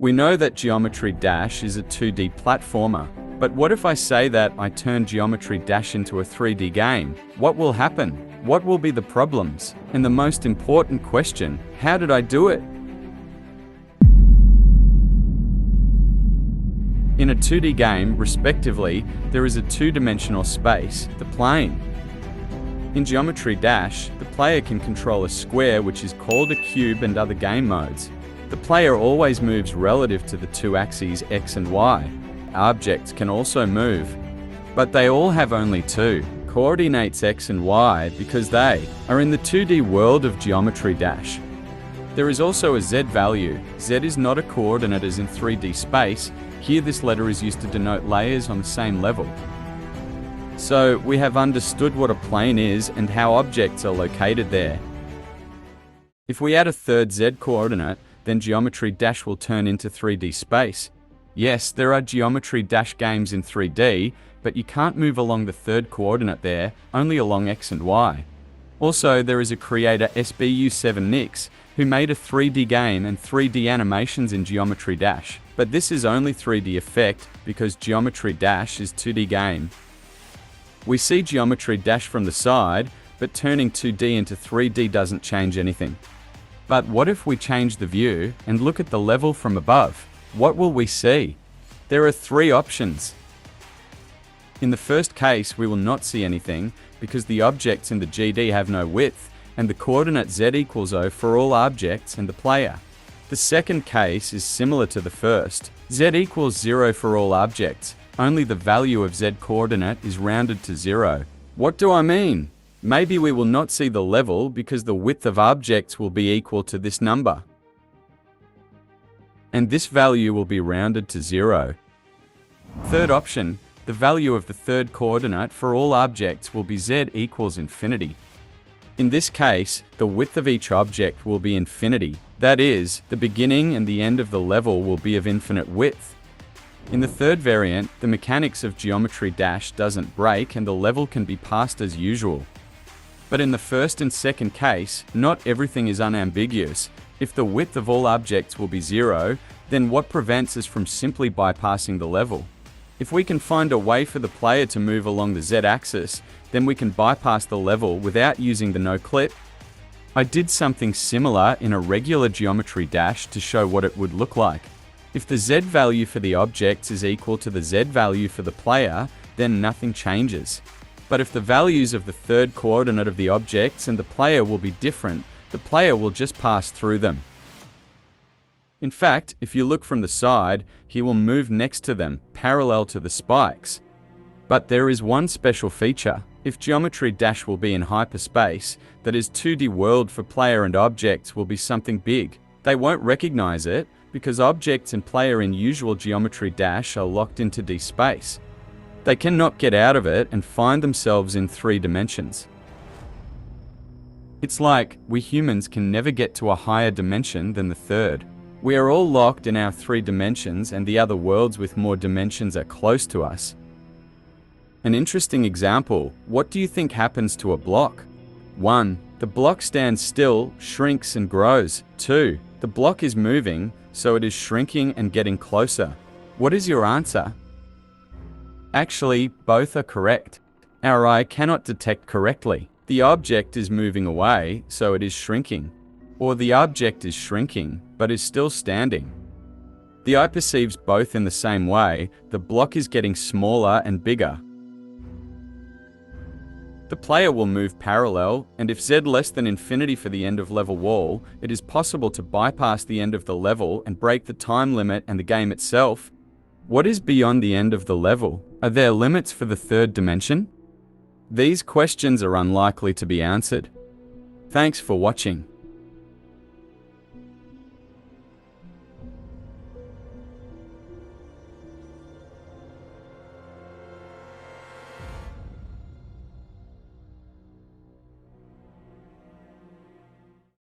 We know that Geometry Dash is a 2D platformer, but what if I say that I turn Geometry Dash into a 3D game? What will happen? What will be the problems? And the most important question, how did I do it? In a 2D game, respectively, there is a two-dimensional space, the plane. In Geometry Dash, the player can control a square which is called a cube and other game modes. The player always moves relative to the two axes X and Y. Objects can also move, but they all have only two coordinates X and Y because they are in the 2D world of Geometry Dash. There is also a Z value. Z is not a coordinate as in 3D space. Here this letter is used to denote layers on the same level. So we have understood what a plane is and how objects are located there. If we add a third Z coordinate, then Geometry Dash will turn into 3D space. Yes, there are Geometry Dash games in 3D, but you can't move along the third coordinate there, only along X and Y. Also, there is a creator SBU7Nix, who made a 3D game and 3D animations in Geometry Dash. But this is only 3D effect because Geometry Dash is 2D game. We see Geometry Dash from the side, but turning 2D into 3D doesn't change anything. But what if we change the view and look at the level from above? What will we see? There are three options. In the first case, we will not see anything because the objects in the GD have no width and the coordinate Z equals 0 for all objects and the player. The second case is similar to the first. Z equals 0 for all objects. Only the value of Z coordinate is rounded to 0. What do I mean? Maybe we will not see the level because the width of objects will be equal to this number. And this value will be rounded to 0. Third option, the value of the third coordinate for all objects will be Z equals infinity. In this case, the width of each object will be infinity. That is, the beginning and the end of the level will be of infinite width. In the third variant, the mechanics of Geometry Dash doesn't break and the level can be passed as usual. But in the first and second case, not everything is unambiguous. If the width of all objects will be 0, then what prevents us from simply bypassing the level? If we can find a way for the player to move along the Z-axis, then we can bypass the level without using the no-clip. I did something similar in a regular Geometry Dash to show what it would look like. If the Z value for the objects is equal to the Z value for the player, then nothing changes. But if the values of the third coordinate of the objects and the player will be different, the player will just pass through them. In fact, if you look from the side, he will move next to them, parallel to the spikes. But there is one special feature. If Geometry Dash will be in hyperspace, that is 2D world for player and objects will be something big. They won't recognize it because objects and player in usual Geometry Dash are locked into D space. They cannot get out of it and find themselves in 3 dimensions. It's like we humans can never get to a higher dimension than the third. We are all locked in our 3 dimensions and the other worlds with more dimensions are close to us. An interesting example, what do you think happens to a block? 1. The block stands still, shrinks and grows. 2. The block is moving, so it is shrinking and getting closer. What is your answer? Actually, both are correct. Our eye cannot detect correctly. The object is moving away, so it is shrinking. Or the object is shrinking, but is still standing. The eye perceives both in the same way. The block is getting smaller and bigger. The player will move parallel, and if Z less than infinity for the end of level wall, it is possible to bypass the end of the level and break the time limit and the game itself. What is beyond the end of the level? Are there limits for the third dimension? These questions are unlikely to be answered. Thanks for watching.